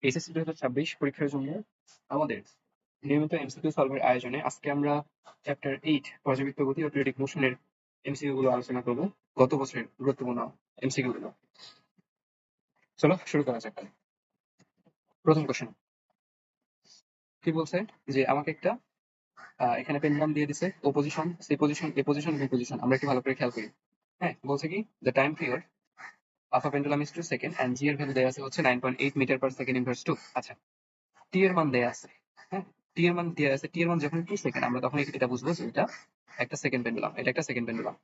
HSC 2026 পরীক্ষার জন্য আমাদের নিয়মিত এমসিকিউ সলভের আয়োজনে আজকে আমরা চ্যাপ্টার 8 পর্যাবৃত্ত গতি ও পিরিয়ডিক মোশনের এমসিকিউ গুলো আলোচনা করব। গত বছরের গুরুত্বপূর্ণ এমসিকিউ গুলো। চলো শুরু করা যাক। প্রথম কোশ্চেন কি বলছে যে আমাকে একটা এখানে পেন্ডুলাম দিয়ে দিছে, O position, C position, A position, B position. আমরা একটু ভালো করে খেয়াল করি। হ্যাঁ, বলছে কি the time period of a pendulum is 2 second and g এর ভ্যালু দেয়া আছে হচ্ছে 9.8 মিটার পার সেকেন্ড ইনভার্স 2। আচ্ছা, টি এর মান দেয়া আছে। হ্যাঁ, টি এর মান দেয়া আছে। টি এর মান যখন 2 সেকেন্ড, আমরা তখন এটা বুঝবো যে এটা একটা সেকেন্ড পেন্ডুলাম, এটা একটা সেকেন্ড পেন্ডুলাম।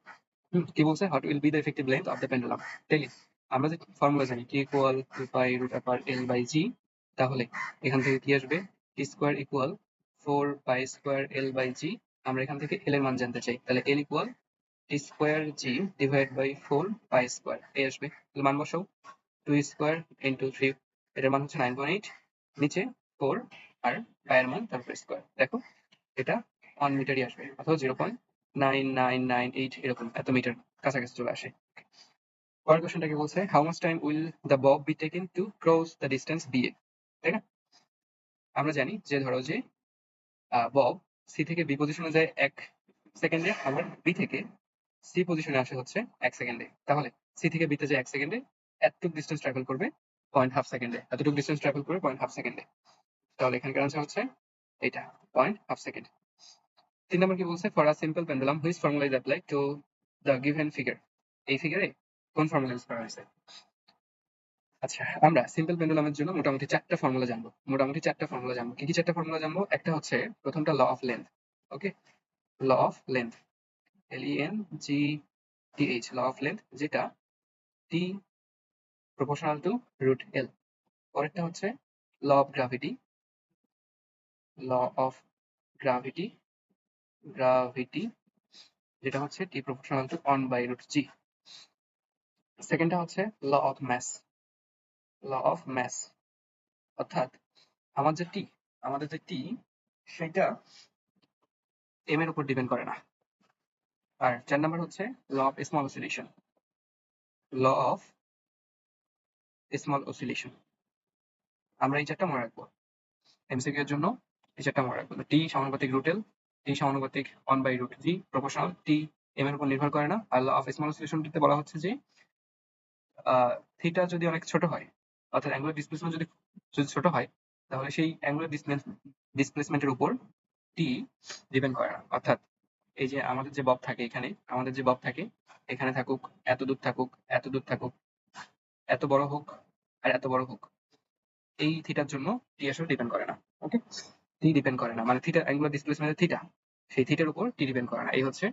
কি বলছে? What will be the effective length of the pendulum? টেলি আমরা যে ফর্মুলা জানি T equal 2 pi root upper L by g, তাহলে এখান থেকে কি আসবে? T square equal 4 pi square L by g. আমরা এখান থেকে এল এর মান জানতে চাই, তাহলে L equal T square g divide by 4 pi square এ আসবে। তাহলে মান বসাও, 2 স্কোয়ার ইন্টু 3, এটার মান হচ্ছে 9.8, নিচে 4 আর পায়ের মান তারপর স্কোয়ার। দেখো এটা 1 মিটারই আসবে, অথবা 0.9998 এরকম, এত মিটার কাছাকাছি চলে আসে। পরের কোশ্চেনটা কি বলছে? How much time will the Bob be taken to cross the distance BA? তাই না? আমরা জানি যে ধরো যে বব সি থেকে বি পজিশনে যায় 1 সেকেন্ডে, আবার বি থেকে সি পজিশনে আসে হচ্ছে 1 সেকেন্ডে। তাহলে সি থেকে বিতে যায় 1 সেকেন্ডে, এতটুকু ডিস্টেন্স ট্রাভেল করবে 0.5 সেকেন্ডে, এতটুকু ডিস্টেন্স ট্রাভেল করবে 0.5 সেকেন্ডে। তাহলে এখানকার আনসার হচ্ছে এটা 0.5 সেকেন্ড। 3 নম্বর কি বলছে? For a simple pendulum which formula is applied to the given figure? এই ফিগারে কোন ফর্মুলা ইউজ করা হয়েছে? আচ্ছা, আমরা সিম্পল পেন্ডুলামের জন্য মোটামুটি 4টা ফর্মুলা জানবো। কি কি 4টা ফর্মুলা জানবো? একটা হচ্ছে প্রথমটা law of length. Okay, law of length, LENGTH, law of length, যেটা T proportional to root L। পরেরটা হচ্ছে law of gravity, law of gravity gravity যেটা হচ্ছে T proportional to 1 by root G। সেকেন্ডটা হচ্ছে law of mass, law of mass, অর্থাৎ আমার যে টি আমাদের যে টি সেটা এম এর উপর ডিপেন্ড করে না। আর 4 নাম্বার হচ্ছে law of small oscillation, law of small oscillation. আমরা এই 4টা মনে রাখবো এমসিকিউ এর জন্য। এই 4টা মনে রাখবো, টি সমানুপাতিক রুট এল, টি সমানুপাতিক 1 by root G, proportional, T M এর উপর নির্ভর করে না। আর ল অফ স্মল অসিলেশনটিতে বলা হচ্ছে যে থিটা যদি অনেক ছোট হয়, অর্থাৎ অ্যাঙ্গুলার ডিসপ্লেসমেন্ট যদি যদি ছোট হয়, তাহলে সেই অ্যাঙ্গুলার ডিসপ্লেসমেন্টের উপর টি ডিপেন্ড করে না। অর্থাৎ এই যে আমাদের যে বব থাকে এখানে, আমাদের যে বব থাকে এখানে থাকুক, এত দূর থাকুক, এত দূর থাকুক, এত বড় হোক আর এত বড় হোক, এই থিটার জন্য টি আসলে ডিপেন্ড করে না। ওকে, টি ডিপেন্ড করে না, মানে থিটা অ্যাঙ্গুলার ডিসপ্লেসমেন্টের থিটা, সেই থিটার উপর টি ডিপেন্ড করে না। এই হচ্ছে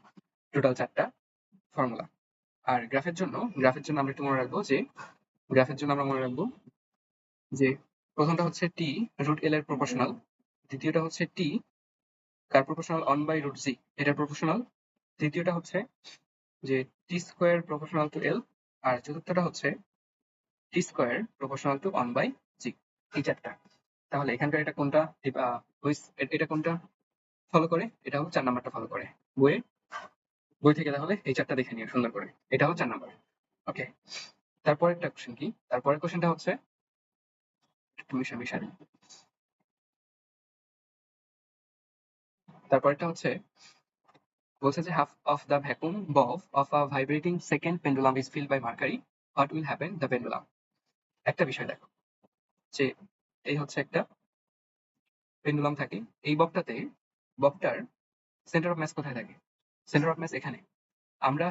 টোটাল 4টা ফর্মুলা। আর গ্রাফের জন্য আমরা একটু মনে রাখবো যে যে প্রথমটা হচ্ছে টি রুট এল এর প্রপোর্শনাল, দ্বিতীয়টা হচ্ছে টি কার প্রপোর্শনাল 1 বাই রুট জি, এটার প্রপোর্শনাল, তৃতীয়টা হচ্ছে যে T square proportional to L, আর চতুর্থটা হচ্ছে T square proportional to 1 by জি। এই 4টা। তাহলে এখানকার এটা কোনটা এটা কোনটা ফলো করে? এটা হলো 4 নাম্বারটা ফলো করে। বই থেকে তাহলে এই 4টা দেখে নিও সুন্দর করে, এটা হলো 4 নাম্বার। ওকে, তারপর একটা কোশ্চেন কি? তারপরের কোশ্চেনটা হচ্ছে একটু মিশামি। তারপরটা হচ্ছে বলছে যে half of the vacuum bob of a vibrating second pendulum is filled by mercury, what will happen the pendulum? একটা বিষয় দেখো যে এই হচ্ছে একটা পেন্ডুলাম থাকে, এই ববটার সেন্টার অফ ম্যাস কোথায় থাকে? সেন্টার অফ ম্যাস এখানে। আমরা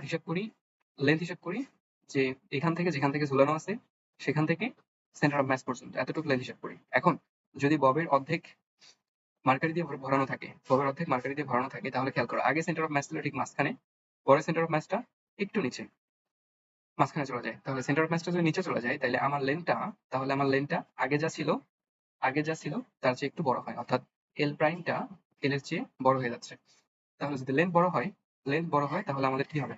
লেন্থ হিসাব করি যে এখান থেকে, যেখান থেকে ঝুলানো আছে সেখান থেকে সেন্টার অফ ম্যাস পর্যন্ত এতটুকু লেন্থ হিসাব করি। এখন যদি ববের অর্ধেক মার্কারি দিয়ে ভরানো থাকে, তাহলে খেয়াল করো আগে সেন্টার অফ ম্যাস ছিল ঠিক মাঝখানে, পরে সেন্টার অফ ম্যাসটা একটু নিচে, মাঝখানে চলে যায়। তাহলে সেন্টার অফ ম্যাসটা যদি নিচে চলে যায়, তাহলে আমার লেনটা আগে যা ছিল তার চেয়ে একটু বড় হয়, অর্থাৎ এল প্রাইমটা এল এর চেয়ে বড় হয়ে যাচ্ছে। তাহলে যদি লেন্থ বড় হয় তাহলে আমাদের কি হবে?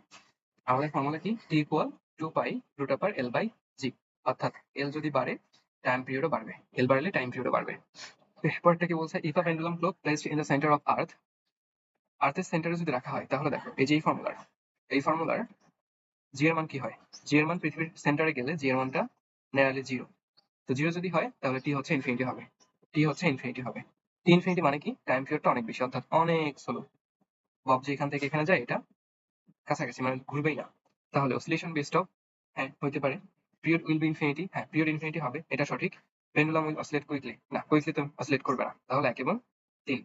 আমাদের ফর্মুলা কি? T equal 2 pi root upper L by g. অর্থাৎ এল যদি বাড়ে টাইম পিরিয়ডও বাড়বে, এল বাড়লে টাইম পিরিয়ডও বাড়বে। এরপরটা কি বলছে? If a pendulum clock placed in the centre of আর্থের সেন্টারে যদি রাখা হয়, তাহলে দেখো এই যে এই ফর্মুলার জি এর মান কি হয়? জি এর মান পৃথিবীর সেন্টারে গেলে জি এর মানটা নিয়ারলি জিরো। তো 0 যদি হয় তাহলে t হচ্ছে ইনফিনিটি হবে। t হচ্ছে ইনফিনিটি হবে। t ইনফিনিটি মানে কি? টাইম পিরিয়ডটা অনেক বেশি, অর্থাৎ অনেক স্লো। বব যে এখান থেকে এখানে যায় এটা কাছাকাছি, মানে ঘুরবেই না। তাহলে অসিলেশন বেসড অফ, হ্যাঁ হইতে পারে। পিরিয়ড উইল বি ইনফিনিটি, হ্যাঁ পিরিয়ড ইনফিনিটি হবে, এটা সঠিক। পেন্ডুলাম উইল অসিলেট কুইকলি, না কুইকলি তো অসিলেট করবে না। তাহলে 1 এবং 3।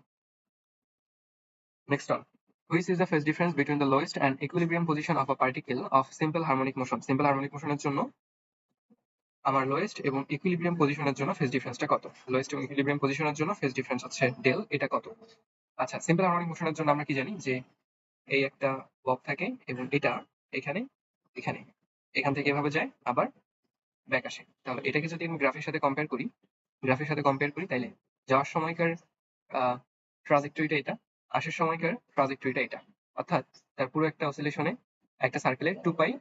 Next one. Which is the phase difference between the lowest and equilibrium position of a particle of simple harmonic motion? Simple harmonic motion এর জন্য আমার লোয়েস্ট এবং ইকুইলিব্রিয়াম পজিশনের জন্য ফেজ ডিফারেন্সটা কত? লোয়েস্ট এবং ইকুইলিব্রিয়াম পজিশনের জন্য ফেজ ডিফারেন্স হচ্ছে ডেল, এটা কত? আচ্ছা, সিম্পল হারমোনিক মোশনের জন্য আমরা কি জানি যে এই একটা বব থাকে এবং এটা এখানে এখানে এখান থেকে এভাবে যায় আবার ব্যাক আসে। তাহলে এটাকে যদি আমি গ্রাফের সাথে কম্পেয়ার করি তাইলে যাওয়ার সময়কার ট্রাজেক্টরিটা এটা, আসার সময়কার ট্রাজেক্টরিটা এটা। অর্থাৎ তার পুরো একটা অসিলেশনে একটা সার্কেলে 2 পাই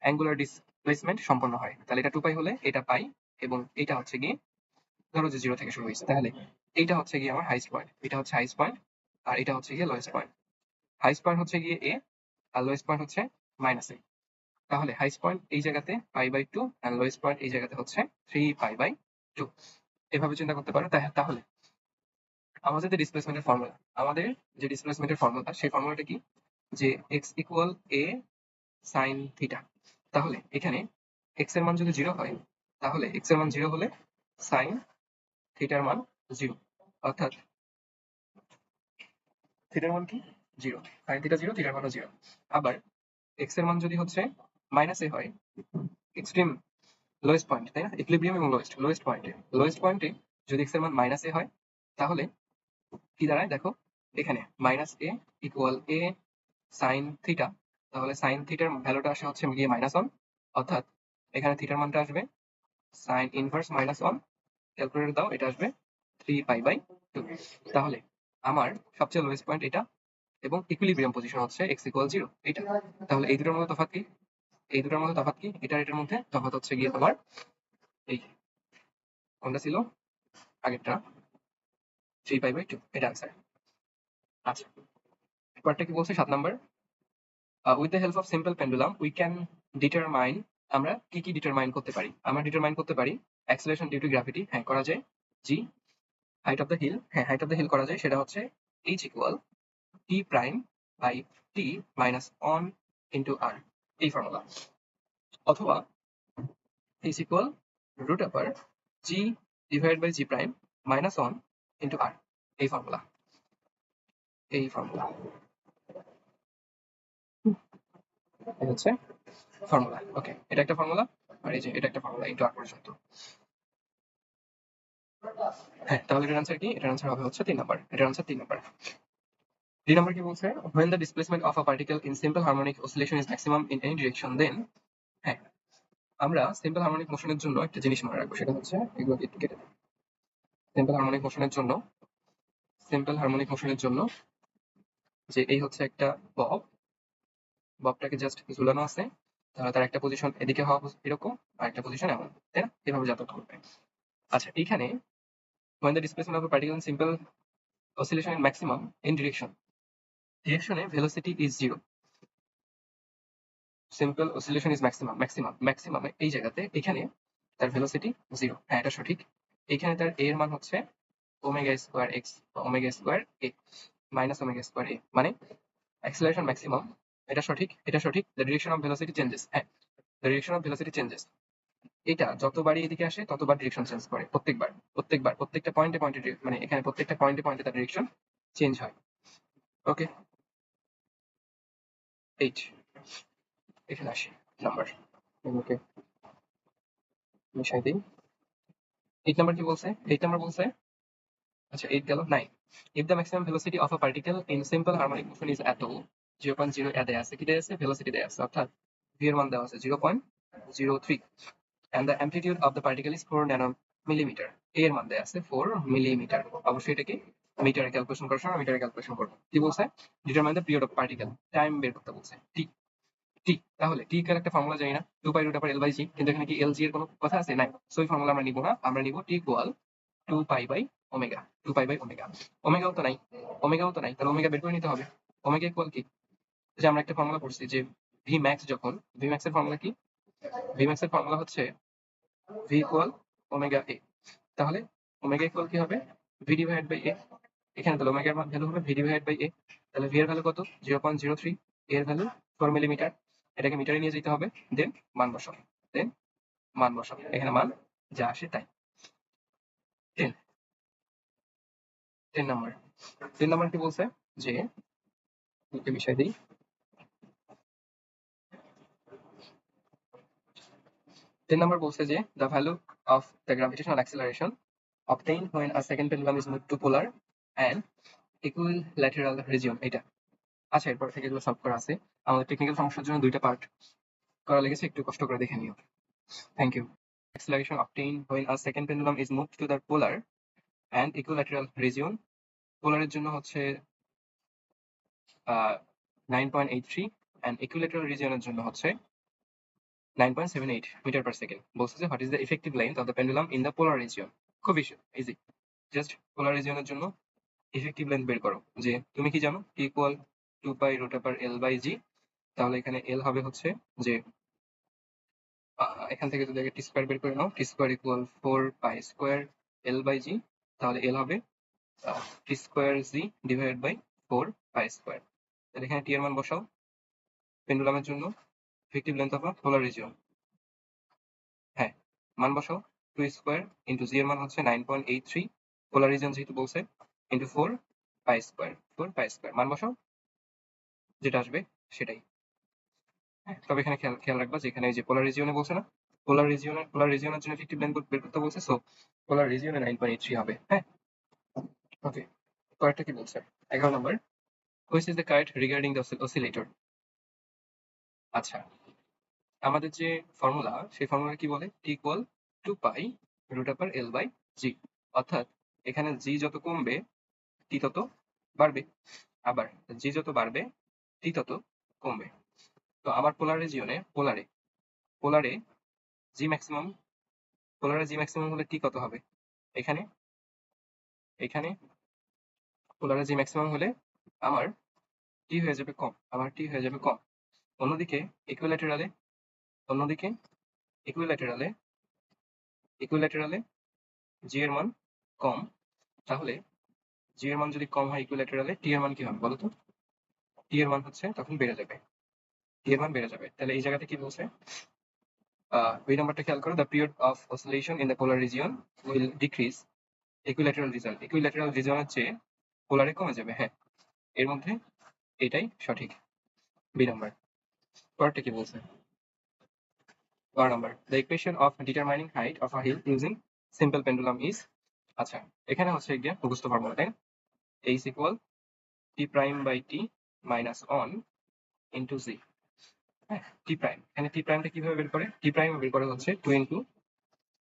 অ্যাঙ্গুলার ডিসপ্লেসমেন্ট সম্পন্ন হয়। তাহলে এটা 2 পাই হলে এটা পাই, এবং এটা হচ্ছে গিয়ে ধরো যে 0 থেকে শুরু হয়েছে, তাহলে এইটা হচ্ছে গিয়ে আমার হাইস্ট পয়েন্ট, এটা হচ্ছে হাইস্ট পয়েন্ট, আর এটা হচ্ছে গিয়ে লোয়েস্ট পয়েন্ট। হাইস্ট পয়েন্ট হচ্ছে গিয়ে এ, আর লোয়েস্ট পয়েন্ট হচ্ছে মাইনাস এ। তাহলে হাইস্ট পয়েন্ট এই জায়গাতে π/2 আর লোয়েস্ট পয়েন্ট এই জায়গাতে হচ্ছে 3π/2। এভাবে চিন্তা করতে পারো। তাহলে আমাদের যে ডিসপ্লেসমেন্টের ফর্মুলা সেই ফর্মুলাটা কি? যে x equal a sine theta. তাহলে এখানে x এর মান যদি 0 হয়, তাহলে x এর মান 0 হলে সাইন থিটার মান 0, অর্থাৎ থিটার মান কি 0, সাইন থিটা 0, থিটার মানও 0। আবার x এর মান যদি হচ্ছে মাইনাস এ হয়, এক্সট্রিম লোয়েস্ট পয়েন্ট, তাই না? ইকুইলিব্রিয়াম এবং লোয়েস্ট পয়েন্টে যদি x এর মান মাইনাস এ হয়, তাহলে কি দাঁড়ায় দেখো, এখানে মাইনাস এ ইকুয়াল এ সাইন থিটা। তাহলে সাইন থিটার ভ্যালুটা আসে হচ্ছে গিয়ে -1, অর্থাৎ এখানে থিটার মানটা আসবে সাইন ইনভার্স -1। ক্যালকুলেটর দাও, এটা আসবে 3π/2। তাহলে আমার সবচেয়ে লোয়েস্ট পয়েন্ট এটা, এবং ইকুইলিব্রিয়াম পজিশন হচ্ছে x ইকুয়াল 0 এটা। তাহলে এই দুটোর মধ্যে তফাৎ কি? এটার মধ্যে তফাৎ হচ্ছে গিয়ে তোমার এই কোনটা ছিল আগেরটা, 3π/2, এটা আনসার। আচ্ছা, এবারটা কি বলছে 7 number. With the help of simple pendulum we can determine, আমরা কি কি ডিটারমাইন করতে পারি? আমরা ডিটারমাইন করতে পারি অ্যাক্সেলারেশন ডিউ টু গ্র্যাভিটি, হ্যাঁ করা যায়। জি, হাইট অফ দ্য হিল, হ্যাঁ হাইট অফ দ্য হিল করা যায়, সেটা হচ্ছে h equal t'/t -1 into r, এই ফর্মুলা। অথবা h equal √g divide by g prime -1 into r, এই ফর্মুলা। এই হচ্ছে ফর্মুলা। ওকে, এটা একটা ফর্মুলা, আর এই যে এটা একটা ফর্মুলা ইন্টু r পর্যন্ত। হ্যাঁ, তাহলে এটার আনসার কি? এটার আনসার হবে হচ্ছে 3 নাম্বার। এটার আনসার 3 নাম্বার। 3 নাম্বার কি বলছে? when the displacement of a particle in simple harmonic oscillation is maximum in any direction then, হ্যাঁ আমরা সিম্পল হারমোনিক মোশনের জন্য একটা জিনিস মনে রাখবো, সেটা হচ্ছে এগুলো একটু কেটে দেবো। সিম্পল হারমোনিক মোশনের জন্য যে এই হচ্ছে একটা ববটাকে জাস্ট ঝুলানো আছে, তাহলে তার একটা পজিশন এদিকে হওয়া এরকম, আর একটা পজিশন এমন, তাই না? এভাবে যাতায়াত করবে। আচ্ছা, এইখানে when the displacement of a particle in simple oscillation is maximum in direction velocity is 0. Simple oscillation is maximum এই জায়গাতে, এখানে তার ভেলোসিটি 0, হ্যাঁ এটা সঠিক। এখানে তার এর মান হচ্ছে ω²x বা ω² a মাইনাস ω² a, মানে অ্যাক্সেলারেশন ম্যাক্সিমাম, এটা সঠিক। The direction of velocity changes, হ্যাঁ the direction of velocity changes, এটা যতবারই এদিকে আসে ততবার ডিরেকশন চেঞ্জ করে, প্রত্যেকটা পয়েন্টে মানে এখানে প্রত্যেকটা পয়েন্টে তার ডিরেকশন চেঞ্জ হয়। ওকে, 8 এখানে আসি নাম্বার, ওকে মিশাই দিই। 8 নাম্বার কি বলছে? 8 নাম্বার বলছে, আচ্ছা 8 গেল, 9। if the maximum velocity of a particle in simple harmonic motion is এত 0.0 এ দেয়া আছে, কি দেয়া আছে? ভেলোসিটি দেয়া আছে, অর্থাৎ v এর মান দেওয়া আছে 0.03, and the amplitude of the particle is 4 nanometer, a এর মান দেয়া আছে 4 মিলিমিটার। অবশ্যই এটাকে মিটারে ক্যালকুলেশন করার সময় মিটারে ক্যালকুলেশন করব। কি বলছে? Determine the period of particle, time বের করতে বলছে, টি। তাহলে টি এর একটা ফর্মুলা জানি না, 2π√L/g, কিন্তু এখানে কি LG এর কোনো কথা আছে? নাই। সো এই ফর্মুলা আমরা নিব না, আমরা নিব টি ইকুয়াল 2π/ω, 2π/ω। ওমেগাও তো নাই, তাহলে ওমেগা বের করে নিতে হবে। ওমেগা ইকুয়াল কি? যে আমরা একটা ফর্মুলা পড়ছি যে Vmax, যখন Vmax এর ফর্মুলা কি? Vmax এর ফর্মুলা হচ্ছে V ইকুয়াল ওমেগা এ। তাহলে ওমেগা ইকুয়াল কি হবে? ভি ডিভাইড বাই এ। এখানে তাহলে ওমেগার ভ্যালু হবে ভি ডিভাইড বাই এ। তাহলে ভি এর ভ্যালু কত? 0.03, এর ভ্যালু 4 মিলিমিটার। এটাকে মিটারে নিয়ে যেতে হবে, দেন মান বসাও, দেন মান বসাও, এখানে মান যা আসে তাই। 10 10 নাম্বার 10 নাম্বার কি বলছে যে একটা বিষয় দিই। 10 নাম্বার বলছে যে the value of the gravitational acceleration obtained when a second pendulum is moved to polar and equilateral region, এটা। আচ্ছা, এরপর থেকে এগুলো সলভ করা আছে। আমাদের টেকনিক্যাল সমস্যার জন্য 2টা পার্ট করা লেগেছে, একটু কষ্ট করে দেখে নিও। Thank you. Acceleration obtained when a second pendulum is moved to the polar and equilateral region, পোলারের জন্য হচ্ছে 9.83 and equilateral regionের জন্য হচ্ছে 9.78 মিটার পার সেকেন্ড। বলছে যে what is the effective length of the pendulum in the polar region. খুব easy, just polar রিজিয়নের জন্য effective length বের করো। যে তুমি কি জানো, T equal 2 pi root over L by g. তাহলে এখানে এল হবে হচ্ছে যে এখান থেকে যদি আগে টি স্কোয়ার বের করে নাও, T square equal 4 pi square L by g. তাহলে এল হবে T square g divided by 4 pi square. তাহলে এখানে টি এর মান বসাও পেন্ডুলামের জন্য, effective length of polar region. হ্যাঁ, মান বসাও 2 স্কোয়ার ইন্টু জি এর মান হচ্ছে 9.83, পোলার রিজিয়ন যেহেতু বলছে, into 4 pi square, 4 pi square. মান বসাও, যেটা আসবে সেটাই। তবে এখানে খেয়াল রাখবা যে এখানে যে পোলার রিজিয়নে বলছে না, পোলার রিজিয়নের জন্য ইফেক্টিভ লেন্থ বের করতে বলছে, সো পোলার রিজিয়নে 9.83 হবে। হ্যাঁ, ওকে। কয়েকটা কি বলছে? 11 নম্বর, which is the correct regarding the oscillator. আচ্ছা, আমাদের যে ফর্মুলা, সেই ফর্মুলা কি বলে? T equal 2 pi root over L by g. অর্থাৎ এখানে জি যত কমবে টি তত বাড়বে, আবার জি যত বাড়বে টি তত কমবে। তো আমার পোলার রিজিয়নে পোলারে জি ম্যাক্সিমাম, হলে টি কত হবে? এখানে পোলারে জি ম্যাক্সিমাম হলে আমার টি হয়ে যাবে কম। অন্যদিকে ইকুইল্যাটেরালে জি এর মান কম। তাহলে জি এর মান যদি কম হয় ইকুইল্যাটেরালে, টি এর মান কি হবে বলো তো? টি এর মান হচ্ছে তখন বেড়ে যাবে, তাহলে এই জায়গাতে কি বলছে? দুই নাম্বারটা খেয়াল করো, the period of oscillation in the polar region will decrease equilateral রিজিয়নের চেয়ে পোলারে কমে যাবে। হ্যাঁ, এর মধ্যে এটাই সঠিক, বি নাম্বার। পরেরটা কি বলছে? 12 নাম্বার, the equation of determining height of a hill using simple pendulum is. আচ্ছা, এখানে হচ্ছে গিয়ে মুখস্থ ফর্মুলা, তাই না? H equal T prime by T minus 1 into g. হ্যাঁ, টি প্রাইম, এখানে টি প্রাইমটা কিভাবে বের করে? টি প্রাইম বের করে হচ্ছে 2 into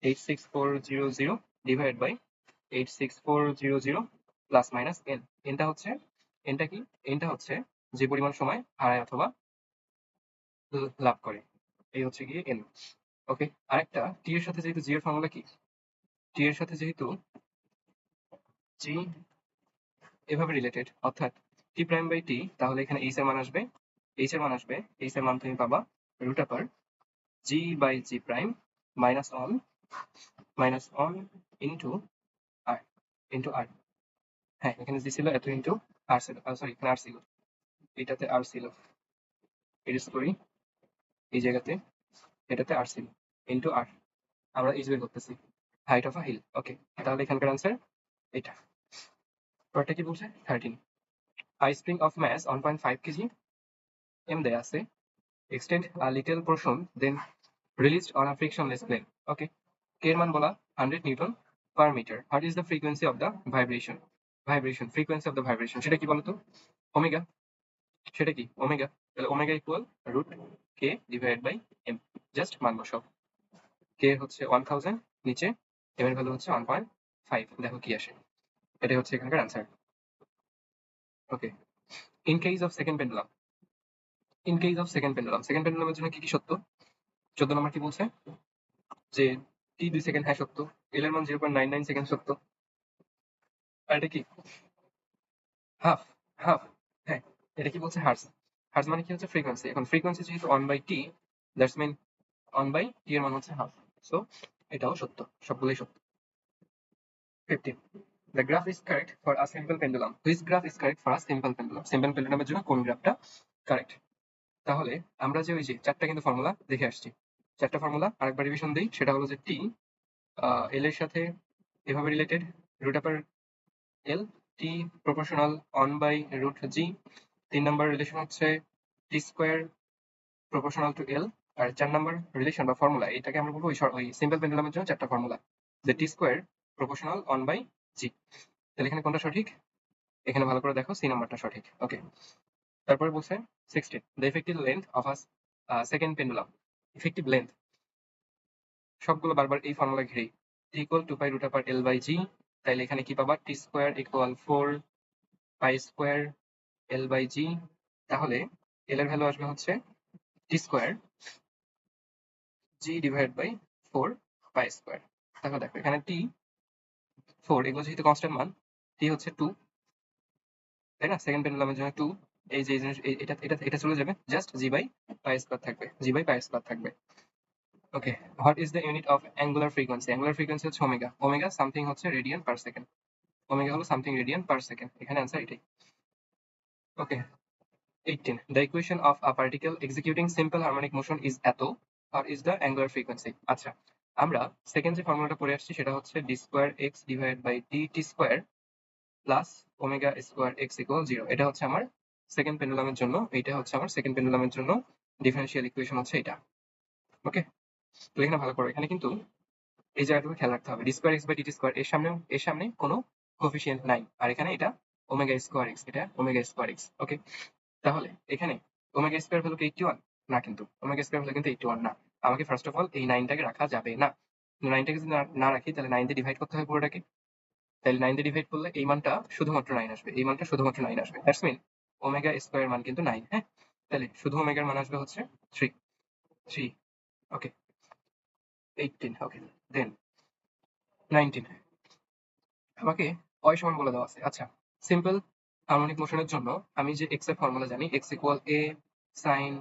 86400 divide by 86400 plus minus N. এনটা হচ্ছে যে পরিমাণ সময় হারায় অথবা লাভ করে, এই হচ্ছে গিয়ে এন। ওকে, আরেকটা, টি এর সাথে যেহেতু জি এর ফর্মুলা কি, টি এর সাথে যেহেতু জি এভাবে রিলেটেড, অর্থাৎ টি প্রাইম বাই টি, তাহলে এখানে এইচ এর মান আসবে, এইচ এর মান তুমি পাবা root over g by g prime minus one into R. হ্যাঁ, এখানে জি ছিল, এত ইন্টু আর ছিল, সরি এখানে আর ছিল, এটাতে আর ছিল, এডিস করি এই জায়গাতে, এটাতে আর ছিল, ইন্টু আর। আমরা ইজ বের করতেছি height of a hill. Okay, তাহলে এখানকার আনসার এটা। পরটা কি বলছে? 13, I spring of mass 1.5 KG M দেয়া আছে, extend a little portion then released on a frictionless plane. Okay, K এর মান বলা 100 newton per metre. What is the frequency of the vibration? Frequency of the vibration সেটা কি বলতো? Omega. সেটা কি? ওমেগা। তাহলে omega equal root K divided by M. Just মান বসাও, কে হচ্ছে 1000, নিচে এম এর ভ্যালু হচ্ছে 1.5, দেখো কি আসে। এটাই হচ্ছে এখানকার answer. Okay, in case of second pendulum, second পেন্ডুলামের জন্য কি কি সত্য? 14 নম্বর কি বলছে? যে টি 2 সেকেন্ড, হ্যাঁ সত্য। এল এর মান 0.99 সেকেন্ড, সত্য। আর এটা কি? হাফ হাফ হ্যাঁ, এটা কি বলছে? হার্স। হার্স মানে কি হচ্ছে? ফ্রিকোয়েন্সি। এখন ফ্রিকোয়েন্সি যেহেতু 1/t, দ্যাটস মিন 1/t এর মান হচ্ছে হাফ। সো এটাও সত্য, সবগুলোই সত্য। 15. The graph is correct for a simple pendulum. Which graph is correct for a simple pendulum? Simple pendulum এর জন্য কোন গ্রাফটা কারেক্ট? তাহলে আমরা যে ওই যে চারটা কিন্তু ফর্মুলা দেখে আসছি, চারটা ফর্মুলা আরেকবার রিভিশন দিই। সেটা হলো যে টি এল এর সাথে এভাবে related, root upper L, T proportional 1/√g। 3 number relation হচ্ছে T square proportional to L. আর 4 নাম্বার রিলেশন বা ফর্মুলা, এটাকে আমরা বলবো ওই সিম্পল পেন্ডুলামের জন্য চারটা ফর্মুলা, যে টি স্কোয়ার প্রপোর্শনাল 1/g। তাহলে এখানে কোনটা সঠিক? এখানে ভালো করে দেখো, সি নাম্বারটা সঠিক। ওকে, তারপরে বলছে 16, the effective length of a second pendulum. Effective length সবগুলো বারবার এই ফর্মুলা ঘিরেই, টি ইকুয়াল 2π√L/g। তাইলে এখানে কি পাবা? টি স্কোয়ার ইকুয়াল 4π² L/g। তাহলে এল এর ভ্যালু আসবে হচ্ছে T square g divide by 4π²। তাহলে দেখো এখানে টি 4 এগুলো যেহেতু কনস্ট্যান্ট মান, টি হচ্ছে 2, তাই না? সেকেন্ড পেন্ডুলামের জন্য 2। এই যে জিনিস এটা এটা এটা চলে যাবে, জাস্ট জি/π² থাকবে, জি/π² থাকবে। Okay, what is the unit of angular frequency? Angular frequency হচ্ছে ওমেগা। ওমেগা সামথিং হচ্ছে রেডিয়ান পার সেকেন্ড। ওমেগা হলো সামথিং রেডিয়ান পার সেকেন্ড। এখানে অ্যান্সার এটাই। Okay, 18, the equation of a particle executing simple harmonic motion is এত, or is the angular frequency? আচ্ছা, আমরা second যে ফর্মুলাটা পড়ে আসছি সেটা হচ্ছে D square X divide by T square plus omega square X equal 0। এটা হচ্ছে আমার সেকেন্ড পেন্ডুলামের জন্য, এইটা হচ্ছে আমার সেকেন্ড পেন্ডুলামের জন্য ডিফারেন্সিয়াল ইকুয়েশন হচ্ছে এটা। ওকে, তো এখানে ভালো করো, এখানে কিন্তু এই জায়গাটুকু খেয়াল রাখতে হবে। D square X by T square এর সামনে কোনো কোফিসিয়েন্ট নাই, আর এখানে এটা ওমেগা স্কোয়ার এক্স, এটা ওমেগা স্কোয়ার এক্স। ওকে, তাহলে এখানে ওমেগা স্কোয়ার ভ্যালু কি 81? না, কিন্তু ওমেগা স্কোয়ার ভ্যালু কিন্তু 81 না। আমাকে ফার্স্ট অফ অল এই 9টাকে রাখা যাবে না। 9টাকে যদি না রাখি তাহলে 9 দিয়ে ডিভাইড করতে হবে পুরোটাকে। তাহলে 9 দিয়ে ডিভাইড করলে এই মানটা শুধুমাত্র 9 আসবে, এই মানটা শুধুমাত্র 9 আসবে। দ্যাটস মিন ওমেগা স্কোয়ার মান কিন্তু 9। হ্যাঁ, তাহলে শুধু ওমেগার মান আসবে হচ্ছে 3। ওকে, 18। ওকে, দেন 19, আমাকে অয় সমান বলে দেওয়া আছে। আচ্ছা, সিম্পল হারমোনিক মোশনের জন্য আমি যে এক্স এর ফর্মুলা জানি, এক্স ইকুয়াল এ sine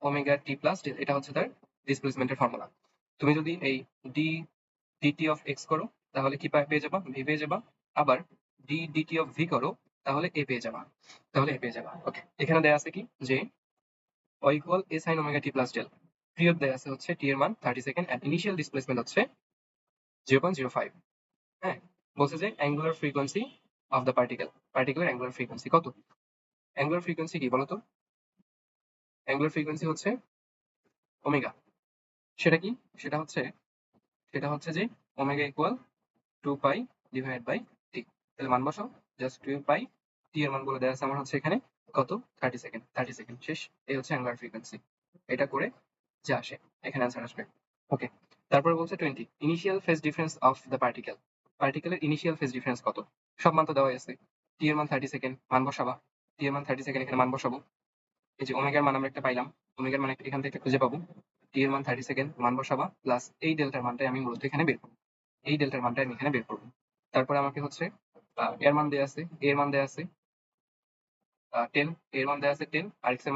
omega t plus del, এটা হচ্ছে তার ডিসপ্লেসমেন্টের ফর্মুলা। তুমি যদি এই ডি ডিটি অফ এক্স করো তাহলে কি পেয়ে যাবা? ভি পেয়ে যাবা। আবার ডি ডিটি অফ ভি করো তাহলে এ পেয়ে যাবা, ওকে, এখানে দেয়া আছে কি যে y ইকুয়াল এ sine omega t plus del. Period দেয়া আছে হচ্ছে টি এর মান 30 সেকেন্ড, এন্ড ইনিশিয়াল ডিসপ্লেসমেন্ট হচ্ছে 0.05। হ্যাঁ, বলছে যে অ্যাঙ্গুলার ফ্রিকোয়েন্সি অফ দ্য পার্টিকেলের অ্যাঙ্গুলার ফ্রিকোয়েন্সি কত? অ্যাঙ্গুলার ফ্রিকোয়েন্সি কি বলতো? অ্যাঙ্গুলার ফ্রিকোয়েন্সি হচ্ছে ওমেগা। সেটা কি? সেটা হচ্ছে যে omega equal 2π divide by T. তাহলে মান বসাও, জাস্ট 2π। টি এর মান বলে দেওয়া আছে আমার হচ্ছে এখানে কত? 30 সেকেন্ড। 30 সেকেন্ড শেষ। এই হচ্ছে অ্যাঙ্গুলার ফ্রিকোয়েন্সি। এটা করে যা আসে এখানে অ্যান্সার আসবে। ওকে, তারপরে বলছে 20, initial phase difference of the পার্টিকেলের ইনিশিয়াল ফেজ ডিফারেন্স কত? সব মান তো দেওয়াই আছে। টি এর মান 30 সেকেন্ড, মান বসাবা। টি এর মান 30 সেকেন্ড, এখানে মান বসাবো। এই যে ওমেগার মান আমরা একটা পাইলাম, ওমেগার মান এখান থেকে খুঁজে পাবো। টি এর মান 30 সেকেন্ড, মান বসাবা, প্লাস এই ডেল্টার মানটাই আমি মূলত এখানে বের করবো। এই ডেল্টার মানটা আমি এখানে বের করবো। তারপরে আমাকে হচ্ছে এর মান দেয়া আছে, এর মান দেয়া আছে 10, এর মান দেয়া আছে 10, আর এক্স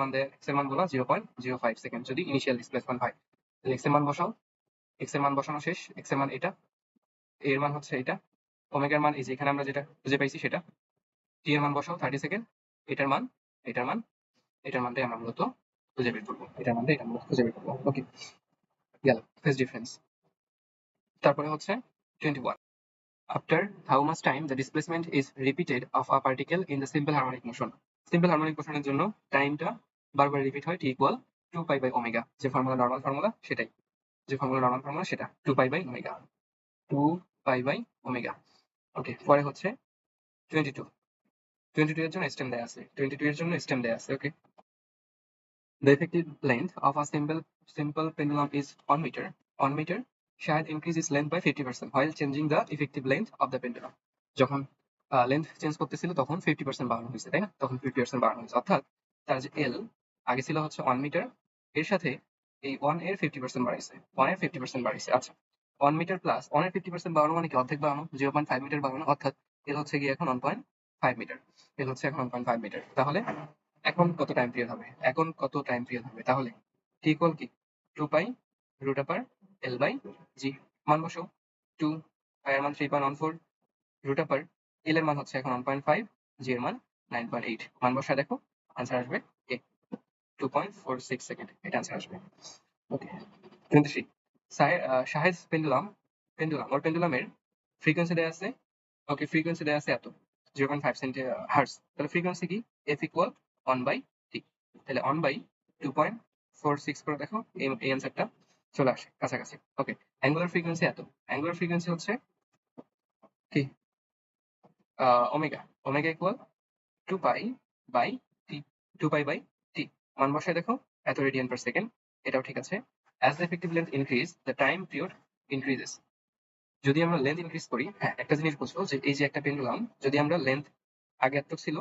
এর মান বলা 0.05 সেকেন্ড যদি ইনিশিয়াল ডিসপ্লেসমেন্ট হয়। তাহলে এক্স এর মান বসাও, এক্স এর মান বসানো শেষ। এক্স এর মান এটা, এর মান হচ্ছে এটা, ওমেগার মান এই যে এখানে আমরা যেটা খুঁজে পাইছি সেটা। টি এর মান বসাও 30 সেকেন্ড, এটার মান, এটার মান, এটার মানটাই আমরা মূলত খুঁজে বের করবো, এটার মানটা এটা মূলত খুঁজে বের করবো। ওকে, গেল ফেজ ডিফারেন্স। তারপরে হচ্ছে 21, after how much time the displacement is repeated of a particle in the simple harmonic motion? Simple harmonic মোশনের জন্য টাইমটা বারবার রিপিট হয়, টি ইকুয়াল 2π বাই ওমেগা। যে ফর্মুলা নরমাল ফর্মুলা সেটাই, সেটা 2π by omega, 2π by omega. Okay, পরে হচ্ছে 22, 22 এর জন্য স্টেম দেয়া আছে, 22 এর জন্য স্টেম দেয়া আছে। ওকে, the effective length of a simple pendulum is 1 meter. 1 meter shall increase its length by 50% while changing the effective length of the pendulum. যখন লেন্থ চেঞ্জ করতেছিল তখন 50% বাড়ানো হয়েছে, তাই না? তখন 50% বাড়ানো হয়েছে, অর্থাৎ তার যে এল আগে ছিল হচ্ছে 1 মিটার, এর সাথে এই 1 এর 50% বাড়াইছে, 1 এর 50% বাড়াইছে। আচ্ছা, 1 মিটার প্লাস 1 এর 50% বাড়ানো মানে কি? অর্ধেক বাড়ানো, 0.5 মিটার বাড়ানো, অর্থাৎ এল হচ্ছে গিয়ে এখন 1.5 মিটার। এল হচ্ছে এখন 1.5 মিটার। তাহলে এখন কত টাইম পিরিয়ড হবে? তাহলে টি ইকুয়াল কি? 2π √এল বাই জি, মান বসো 2, পাই এর মান 3.14, রুট আপার এল এর মান হচ্ছে এখন 1.5, জি এর মান 9.8। মান বসায় দেখো আনসার আসবে এ 2.46 সেকেন্ড, এটা আনসার আসবে। ওকে 23 শাহেদ পেন্ডুলামের ফ্রিকোয়েন্সি দেওয়া আছে। ওকে ফ্রিকোয়েন্সি দেওয়া আছে এত 0.5 সেন্টি হার্টজ, তাহলে ফ্রিকোয়েন্সি কি এফ ইকুয়াল 1/t, তাহলে 1/2.46 করে দেখো এই অ্যান্সারটা চলে আসে কাছাকাছি। ওকে অ্যাঙ্গুলার ফ্রিকোয়েন্সি এত, অ্যাঙ্গুলার ফ্রিকোয়েন্সি হচ্ছে কি omega, omega equal 2 pi by T, 2 pi by T. মান বসায় দেখো এত রেডিয়ান পার সেকেন্ড, এটাও ঠিক আছে। As the effective length increase the time period increases. যদি আমরা লেন্থ ইনক্রিজ করি, হ্যাঁ একটা জিনিস বুঝবো যে এই যে একটা পেন্ডুলাম, যদি আমরা লেন্থ আগে এত ছিল,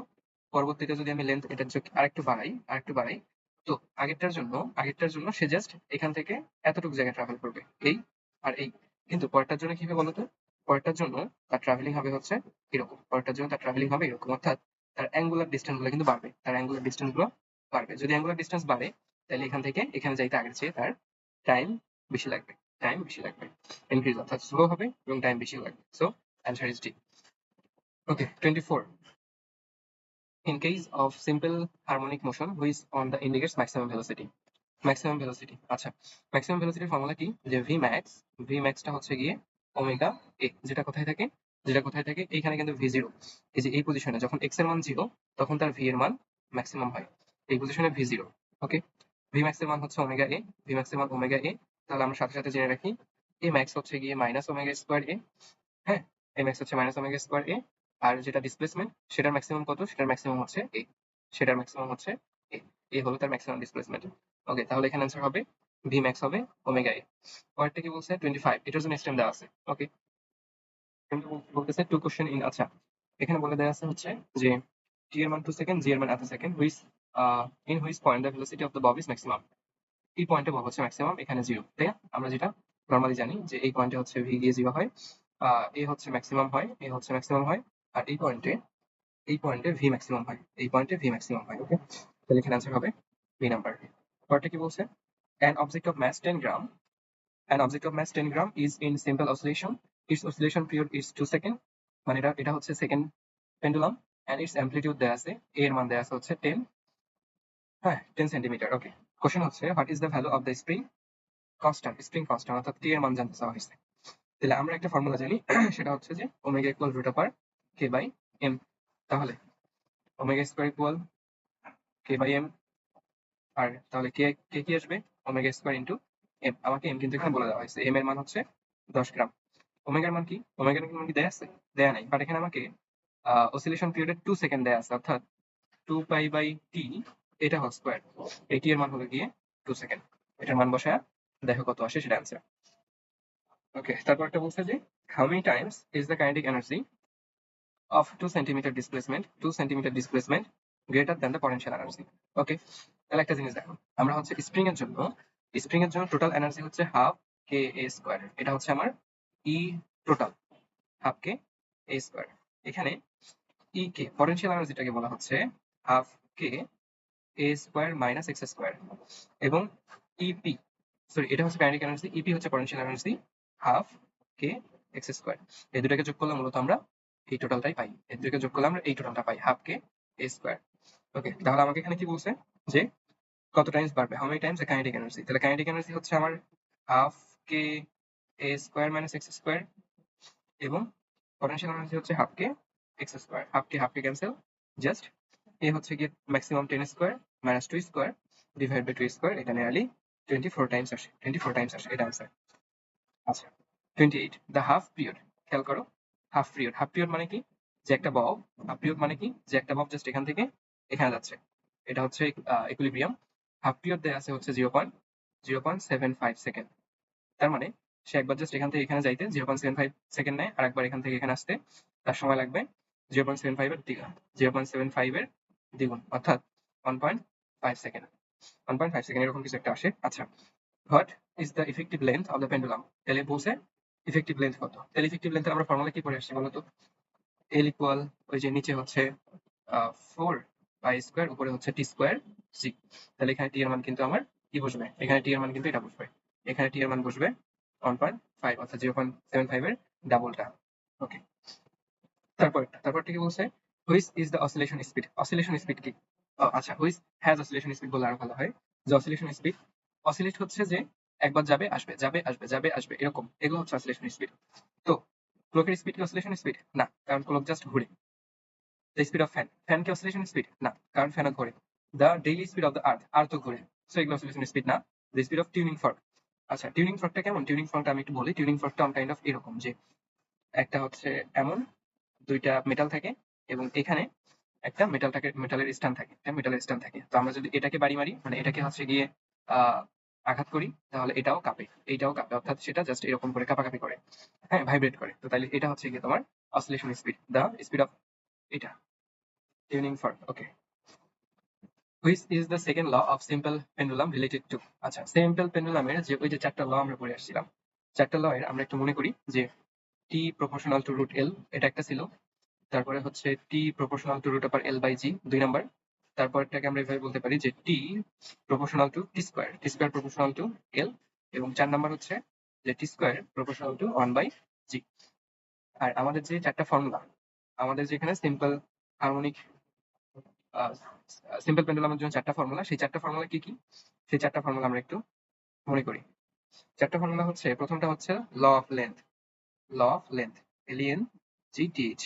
পরবর্তীতে যদি আমি লেন্থ এটা আরেকটু বাড়াই, তো আগেরটার জন্য সে জাস্ট এখান থেকে এতটুকু জায়গা ট্রাভেল করবে, এই আর এই। কিন্তু পরেরটার জন্য কি হবে বলতো, পরেরটার জন্য তার ট্রাভেলিং হবে হচ্ছে এরকম, পরেরটার জন্য তার ট্রাভেলিং হবে এরকম, অর্থাৎ তার অ্যাঙ্গুলার ডিস্টেন্স গুলো কিন্তু বাড়বে, তার অ্যাঙ্গুলার ডিস্টেন্স গুলো বাড়বে। যদি অ্যাঙ্গুলার ডিস্টেন্স বাড়ে, তাহলে এখান থেকে এখানে যাইতে আগের চেয়ে তার টাইম বেশি লাগবে, টাইম বেশি লাগবে, ইনক্রিজ অর্থাৎ স্লো হবে এবং টাইম বেশি লাগবে। So answer is D. Okay 24 in case of simple harmonic motion which on the indicates maximum velocity, maximum velocity. আচ্ছা ম্যাক্সিমাম ভেলোসিটির ফর্মুলা কি, যে ভি ম্যাক্সটা হচ্ছে গিয়ে ওমেগা এ, যেটা কোথায় থাকে এইখানে কিন্তু ভি জিরো, এই যে এই পজিশনে যখন এক্স এর মান জিরো তখন তার ভি এর মান ম্যাক্সিমাম হয়, এই পজিশনে ভি জিরো। ওকে ভি ম্যাক্স এর মান হচ্ছে ওমেগা এ, ভি ম্যাক্স এর মান ওমেগা এ, তাহলে আমরা সাথে সাথে জেনে রাখি এ ম্যাক্স হচ্ছে গিয়ে মাইনাস ওমেগা স্কোয়ার এ। হ্যাঁ এ ম্যাক্স হচ্ছে মাইনাস ওমেগা স্কোয়ার এ, আর যেটা ডিসপ্লেসমেন্ট সেটার ম্যাক্সিমাম কত, সেটার ম্যাক্সিমাম হচ্ছে এ, সেটার ম্যাক্সিমাম হচ্ছে এ, এ হলো তার ম্যাক্সিমাম ডিসপ্লেসমেন্ট। ওকে তাহলে এখানে অ্যান্সার হবে ভি ম্যাক্স হবে ওমেগা এ। পরেরটা কি বলছে 25, এটার জন্য স্টেম দেওয়া আছে। ওকে বলতেছে টু কোশ্চেন ইন, আচ্ছা এখানে বলে দেওয়া আছে হচ্ছে যে টি এর মান 2 সেকেন্ড, জি এর মান এত second, in which point the velocity of the Bob is maximum. এই পয়েন্টে বব হচ্ছে ম্যাক্সিমাম, এখানে জিরো, তাই না? আমরা যেটা নর্মালি জানি যে এই পয়েন্টে হচ্ছে ভি গিয়ে জিরো হয়, এ হচ্ছে ম্যাক্সিমাম হয়, এ হচ্ছে ম্যাক্সিমাম হয়, আর এই পয়েন্টে ভি ম্যাক্সিমাম হয়, এই পয়েন্টে ভি ম্যাক্সিমাম হয়। ওকে তাহলে এখানে অ্যান্সার হবে বি নাম্বার। পরেরটা কি বলছে, an object of mass 10 gram, an object of mass 10 gram is in simple oscillation, its oscillation period is 2 second, মানে এটা হচ্ছে second pendulum, and its amplitude দেয়া আছে, a এর মান দেয়া আছে হচ্ছে 10, হ্যাঁ 10 সেন্টিমিটার। ওকে কোশ্চেন হচ্ছে what is the value of the spring constant, অর্থাৎ টি এর মান জানতে চাওয়া হয়েছে। তাহলে আমরা একটা ফর্মুলা জানি সেটা হচ্ছে যে omega equal root upper K by M, তাহলে omega square equal K by M, আর তাহলে কে কে কি আসবে, ওমেগা স্কোয়ার ইন্টু এম। আমাকে এম কিন্তু এখানে বলে দেওয়া হয়েছে, এম এর মান হচ্ছে 10 গ্রাম। ওমেগার মান কি, ওমেগার মান কি দেয়া আছে, দেয়া নাই, বাট এখানে আমাকে অসিলেশন পিরিয়ডে 2 সেকেন্ড দেয়া আছে, অর্থাৎ 2 পাই বাই টি, এটা হোল স্কোয়ার, এই টি এর মান হলো গিয়ে 2 সেকেন্ড। এটার মান বসায় দেখো কত আসে, সেটা অ্যান্সার। ওকে তারপর একটা বলছে যে how many Times is the kinetic energy of 2 centimeter displacement greater than the potential energy. ওকে তাহলে একটা জিনিস দেখো, আমরা হচ্ছে স্প্রিং এর জন্য টোটাল এনার্জি হচ্ছে হাফ কে এ স্কোয়ার, এটা হচ্ছে আমার ই total, half K A square. এখানে ই কে পটেনশিয়াল এনার্জিটাকে বলা হচ্ছে half K A square minus X square, এবং ইপি এটা হচ্ছে কাইনেটিক এনার্জি, ইপি হচ্ছে potential energy half K X square. এই দুটাকে যোগ করলে মূলত আমরা এই টোটালটাই পাই, এই দুটাকে যোগ করলে আমরা এই টোটালটা পাই হাফ কে এ স্কোয়ার। ওকে তাহলে আমাকে এখানে কি বলছে যে কত টাইমস বাড়বে, how many times kinetic energy, তাহলে কাইনেটিক এনার্জি হচ্ছে আমার half K A square minus X square, এবং পটেনশিয়াল এনার্জি হচ্ছে half K X square, half K cancel, just A হচ্ছে গিয়ে maximum 10 square minus 2 square divide by 2 square, এটা nearly 24 times আসে, 24 times আসে, এটা আনসার। আচ্ছা 28 দ্য হাফ পিরিয়ড, খেয়াল করো হাফ পিরিয়ড মানে কি, যে একটা বব, হাফ পিরিয়ড মানে কি যে একটা বব জাস্ট এখান থেকে এখানে যাচ্ছে, এটা হচ্ছে ইকুইলিব্রিয়াম। হাফ পিরিয়ড দেয়া আছে হচ্ছে 0.75 সেকেন্ড, তার মানে সে একবার জাস্ট এখান থেকে এখানে যাইতে 0.75 সেকেন্ড নেয়, আর একবার এখান থেকে এখানে আসতে তার সময় লাগবে 0.75 এর দ্বিগুণ, 0.75 এর দ্বিগুণ, অর্থাৎ 1.5 সেকেন্ড, 1.5 সেকেন্ড এরকম কিছু একটা আসে। আচ্ছা what is the effective length of the pendulum, তাহলে বলছে ইফেক্টিভ লেন্থ কত, তাহলে ইফেক্টিভ লেন্থের আমরা ফর্মুলা কি পড়ে আসছি বলতো, এল ইকুয়াল ওই যে নিচে হচ্ছে 4 পাই স্কোয়ার, উপরে হচ্ছে টি স্কোয়ার জি, তাহলে এখানে টি এর মান কিন্তু আমার কি বসবে, এখানে টি এর মান কিন্তু এটা বসবে, এখানে টি এর মান বসবে 1.5 অর্থাৎ 0.75 এর ডাবলটা। ওকে, তারপরটা কি বলছে, which is the oscillation speed. Oscillation speed কি? আচ্ছা, হুইচ হ্যাজ অসিলেশন স্পিড বললে আরো ভালো হয়। যে অসিলেশন স্পিড, অসিলেট হচ্ছে যে একবার যাবে আসবে, যাবে আসবে, যাবে আসবে, এরকম, এগুলো হচ্ছে অসিলেশন স্পিড। তো ক্লকের স্পিড কি অসিলেশন স্পিড? না, কারণ ক্লক জাস্ট ঘুরে। The speed of fan, fan কি অসিলেশন স্পিড? না, কারণ ফ্যানও ঘোরে। The daily speed of the earth, আর্থও ঘুরে। সো এগুলো অসিলেশন স্পিড না। The speed of tuning fork. আচ্ছা, টিউনিং ফর্কটা কেমন? টিউনিং ফর্কটা আমি একটু বলি। টিউনিং ফর্কটা কাইন্ড অফ এরকম যে একটা হচ্ছে এমন দুইটা মেটাল থাকে এবং এখানে একটা মেটালের স্ট্যান্ড থাকে, একটা মেটালের স্ট্যান্ড থাকে। তো আমরা যদি এটাকে বাড়ি মারি, মানে এটাকে হচ্ছে গিয়ে আহ আঘাত করি, তাহলে এটাও কাঁপে, এইটাও কাঁপে, অর্থাৎ সেটা জাস্ট এরকম করে কাঁপাকাঁপি করে, হ্যাঁ, ভাইব্রেট করে। তো তাহলে এটা হচ্ছে গিয়ে তোমার oscillation speed, the speed of এটা tuning fork. Okay, which is the second law of simple pendulum related to. আচ্ছা, সিম্পল পেন্ডুলামের যে ওই যে চারটা ল আমরা পড়ে আসছিলাম, চারটা ল এর আমরা একটু মনে করি যে T proportional to root L, এটা একটা ছিল। তারপরে হচ্ছে T proportional to root upper L by G, 2 number. তারপরটাকে আমরা এভাবে বলতে পারি যে T proportional to T square proportional to L. এবং 4 নাম্বার হচ্ছে যে T square proportional to 1 by G. আর আমাদের যে চারটা ফর্মুলা, আমাদের যেখানে সিম্পল হারমোনিক সিম্পল পেন্ডুলামের জন্য চারটা ফর্মুলা, সেই চারটা ফর্মুলা কি কি? সেই চারটা ফর্মুলা আমরা একটু মনে করি। চারটা ফর্মুলা হচ্ছে, প্রথমটা হচ্ছে law of length, law of length, এলিয়েন জি টিএইচ,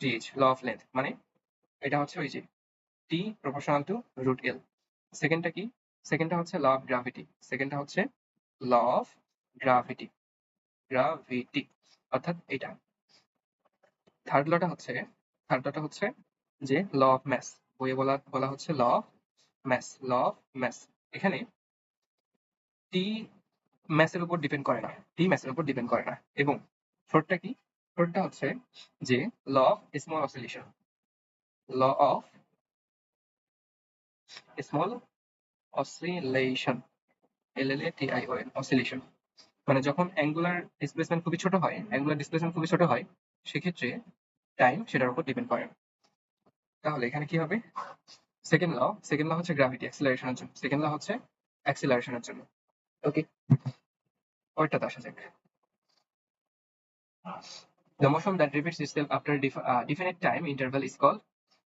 টিএইচ, ল অফ লেন্থ, মানে এটা হচ্ছে ওই যে T proportional to root L. সেকেন্ডটা কি? সেকেন্ডটা হচ্ছে ল অফ গ্রাভিটি, সেকেন্ডটা হচ্ছে ল অফ গ্রাভিটি, গ্রাভিটি, অর্থাৎ এটা। থার্ড লটা হচ্ছে যে ল অফ ম্যাস, বইয়ে বলা বলা হচ্ছে law of mass, law of mass. এখানে টি ম্যাসের উপর ডিপেন্ড করে না, টি ম্যাসের উপর ডিপেন্ড করে না। এবং ফোর্থটা কি? ফোর্থটা হচ্ছে যে law of small oscillation, law of small oscillation, LLATION, oscillation. মানে যখন অ্যাঙ্গুলার ডিসপ্লেসমেন্ট খুবই ছোট হয়, অ্যাঙ্গুলার ডিসপ্লেসমেন্ট খুবই ছোট হয়, সেক্ষেত্রে টাইম সেটার উপর ডিপেন্ড করে না। তাহলে এখানে কি হবে? সেকেন্ড ল হচ্ছে গ্র্যাভিটি অ্যাক্সিলারেশনের জন্য, সেকেন্ড ল হচ্ছে অ্যাক্সিলারেশনের জন্য। ওকে, পরেরটাতে আসা যাক। The motion that repeats itself after definite time interval is called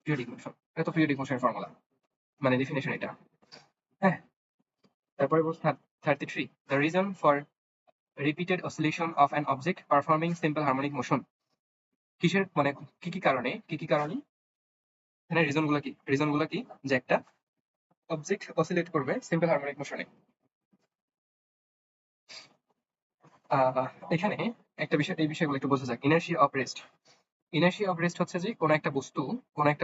periodic motion. এটা তো periodic motion এর ফর্মুলা, মানে ডেফিনেশন এটা। হ্যাঁ, তারপরে বলছে 33, the reason for repeated oscillation of an object performing simple harmonic motion. কিসের মানে কি কি কারণে এখানে রিজনগুলো কি যে একটা অবজেক্ট অসিলেট করবে সিম্পল হারমোনিক মোশনে। এখানে একটা বিষয়, এই বিষয়গুলো একটু বোঝা যাক। Inertia of rest, inertia of rest হচ্ছে যে কোন একটা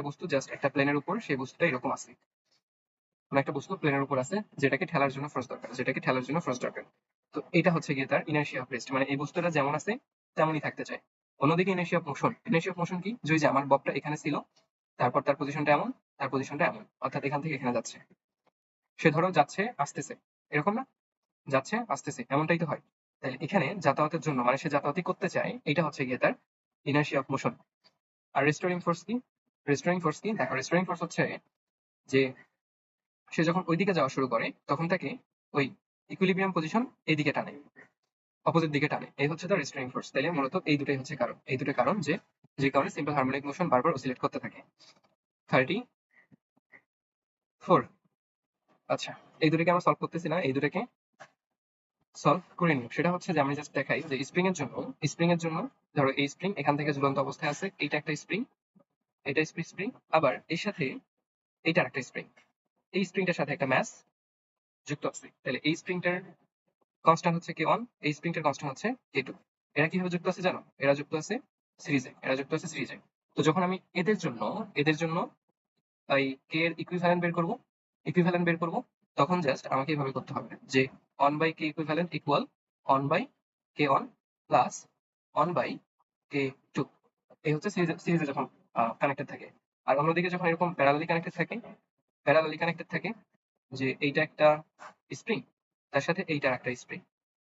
বস্তু জাস্ট একটা প্লেনের উপর, সেই বস্তুটা এরকম আছে, কোন একটা বস্তু প্লেনের উপর আছে, যেটাকে ঠেলার জন্য ফোর্স দরকার। তো এটা হচ্ছে গিয়ে তার ইনার্শিয়া অফ রেস্ট, মানে এই বস্তুটা যেমন আছে তেমনই থাকতে চায়। অন্যদিকে ইনার্শিয়া অফ মোশন কি? যে আমার ববটা এখানে ছিল, তারপর তার পজিশনটা এমন, তার পজিশনটা এমন, অর্থাৎ এখান থেকে এখানে যাচ্ছে। সে ধরো যাচ্ছে আসতেছে, এরকম না? যাচ্ছে আসতেছে, এমনটাই তো হয়। তাহলে এখানে যাতায়াতের জন্য, মানে সে যাতায়াতই করতে চায়, এটা হচ্ছে গিয়ে তার ইনার্শিয়া অফ মোশন। আর রেস্টোরিং ফোর্স কি? দেখো, রেস্টোরিং ফোর্স হচ্ছে যে সে যখন ওইদিকে যাওয়া শুরু করে, তখন তাকে ওই ইকুইলিব্রিয়াম পজিশন এইদিকে টানে, অপোজিট দিকে টানে, এই হচ্ছে তার রেস্টোরিং ফোর্স। তাইলে মূলত এই দুটোই হচ্ছে কারণ, এই দুটো কারণ যে কারণে সিম্পল হারমোনিক মোশন বারবার অসিলেট করতে থাকে। 34, আচ্ছা, এই দুটোকে আমরা সলভ করতেছি না, এই দুটোকে সলভ করে নিও। সেটা হচ্ছে যে আমি জাস্ট দেখাই যে স্প্রিং এর জন্য ধরো এই স্প্রিং এখান থেকে ঝুলন্ত অবস্থায় আছে, এইটা একটা স্প্রিং, এটা স্প্রিং, আবার এর সাথে এইটা একটা স্প্রিং, এই স্প্রিংটার সাথে একটা ম্যাস যুক্ত আছে। তাহলে এই স্প্রিংটার কনস্ট্যান্ট হচ্ছে K1, এই স্প্রিংটার কনস্ট্যান্ট হচ্ছে K2। এরা কিভাবে যুক্ত আছে জানো? এরা যুক্ত আছে সিরিজে। তো যখন আমি এদের জন্য এই কে এর ইকুইভ্যালেন্ট বের করব, তখন জাস্ট আমাকে এভাবে করতে হবে যে 1 by K equivalent equal 1 by K1 plus 1 by K2। এই হচ্ছে সিরিজে যখন কানেক্টেড থাকে। আর অন্যদিকে যখন এরকম প্যারালালি কানেক্টেড থাকে, যে এইটা একটা স্প্রিং, তার সাথে এইটার একটা স্প্রিং,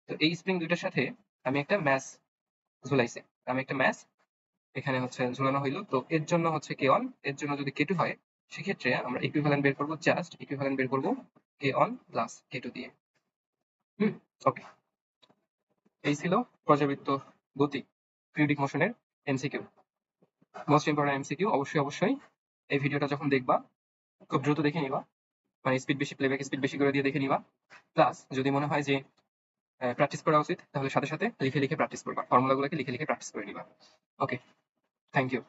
তো এই স্প্রিং দুইটার সাথে আমি একটা ম্যাস ঝুলাইছি, আমি একটা ম্যাস এখানে হচ্ছে ঝুলানো হইলো। তো এর জন্য হচ্ছে K1, এর জন্য যদি K2 হয়, সেক্ষেত্রে আমরা ইকুইভ্যালেন্ট বের করবো K1 প্লাস K2 দিয়ে। হুম, ওকে। এই ছিল পর্যাবৃত্ত গতি পিরিয়ডিক মোশনের এমসিকিউ। Most important MCQ. অবশ্যই এই ভিডিওটা যখন দেখবা খুব দ্রুত দেখে নিবা, মানে স্পিড বেশি, প্লেব্যাক স্পিড বেশি করে দিয়ে দেখে নিবা। প্লাস যদি মনে হয় যে প্র্যাকটিস করা উচিত, তাহলে সাথে লিখে প্র্যাকটিস করবা, ফর্মুলাগুলোকে লিখে প্র্যাকটিস করে নিবা। ওকে, থ্যাংক ইউ।